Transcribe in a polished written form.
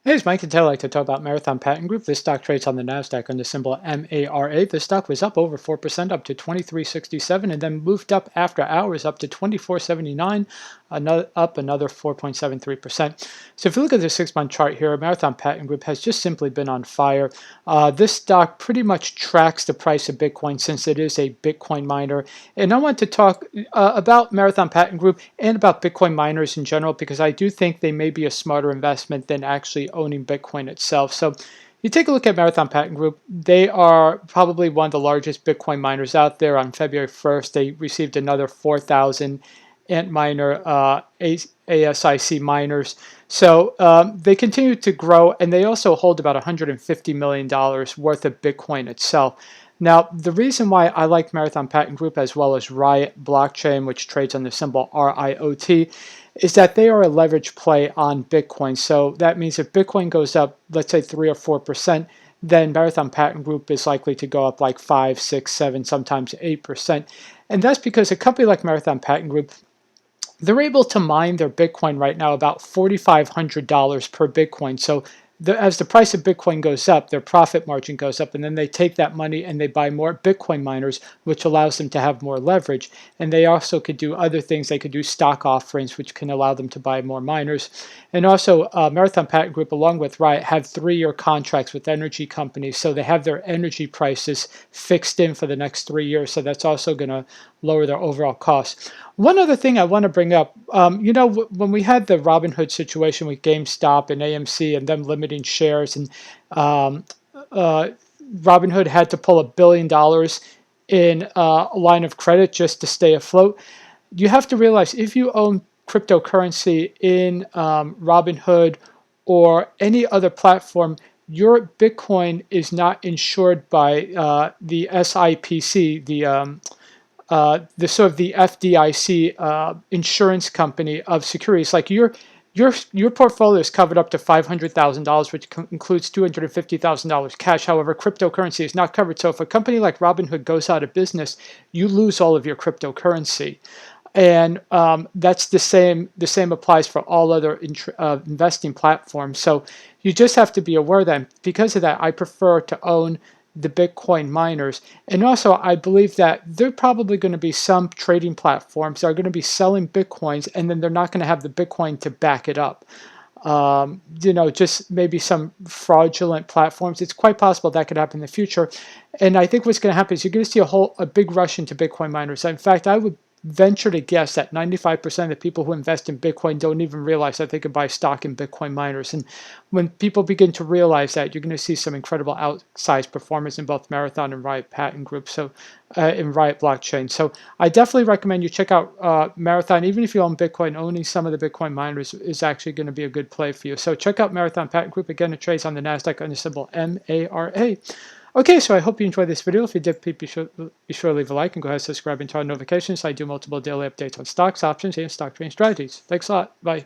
Hey, it's Mike and today I'd like to talk about Marathon Patent Group. This stock trades on the NASDAQ under symbol MARA. The stock was up over 4% up to 23.67 and then moved up after hours up to 24.79, up another 4.73%. So if you look at the 6-month chart here, Marathon Patent Group has just simply been on fire. This stock pretty much tracks the price of Bitcoin since it is a Bitcoin miner. And I want to talk about Marathon Patent Group and about Bitcoin miners in general because I do think they may be a smarter investment than actually owning Bitcoin itself. So you take a look at Marathon Patent Group, they are probably one of the largest Bitcoin miners out there. On February 1st, they received another 4,000 Antminer ASIC miners. So they continue to grow, and they also hold about $150 million worth of Bitcoin itself. Now, the reason why I like Marathon Patent Group as well as Riot Blockchain, which trades on the symbol RIOT, is that they are a leverage play on Bitcoin. So that means if Bitcoin goes up, let's say 3 or 4%, then Marathon Patent Group is likely to go up like 5, 6, 7, sometimes 8%. And that's because a company like Marathon Patent Group, they're able to mine their Bitcoin right now about $4,500 per Bitcoin. So as the price of Bitcoin goes up, their profit margin goes up, and then they take that money and they buy more Bitcoin miners, which allows them to have more leverage. And they also could do other things. They could do stock offerings, which can allow them to buy more miners. And also, Marathon Patent Group, along with Riot, have 3-year contracts with energy companies. So they have their energy prices fixed in for the next 3 years. So that's also going to lower their overall costs. One other thing I want to bring up, when we had the Robinhood situation with GameStop and AMC and them limiting shares, and Robinhood had to pull $1 billion in a line of credit just to stay afloat. You have to realize if you own cryptocurrency in Robinhood or any other platform, your Bitcoin is not insured by the SIPC, the sort of the FDIC insurance company of securities. Like your portfolio is covered up to $500,000, which includes $250,000 cash. However, cryptocurrency is not covered. So if a company like Robinhood goes out of business, you lose all of your cryptocurrency. And that's the same. The same applies for all other investing platforms. So you just have to be aware that because of that, I prefer to own the Bitcoin miners. And also, I believe that there are probably going to be some trading platforms that are going to be selling Bitcoins, and then they're not going to have the Bitcoin to back it up. Just maybe some fraudulent platforms. It's quite possible that could happen in the future. And I think what's going to happen is you're going to see a big rush into Bitcoin miners. In fact, I would venture to guess that 95% of the people who invest in Bitcoin don't even realize that they can buy stock in Bitcoin miners. And when people begin to realize that, you're going to see some incredible outsized performance in both Marathon and Riot Patent Group, so in Riot Blockchain. So I definitely recommend you check out Marathon. Even if you own Bitcoin, owning some of the Bitcoin miners is actually going to be a good play for you. So check out Marathon Patent Group. Again, it trades on the NASDAQ under symbol MARA. Okay, so I hope you enjoyed this video. If you did, please be sure to leave a like and go ahead and subscribe and turn on notifications. I do multiple daily updates on stocks, options, and stock trading strategies. Thanks a lot. Bye.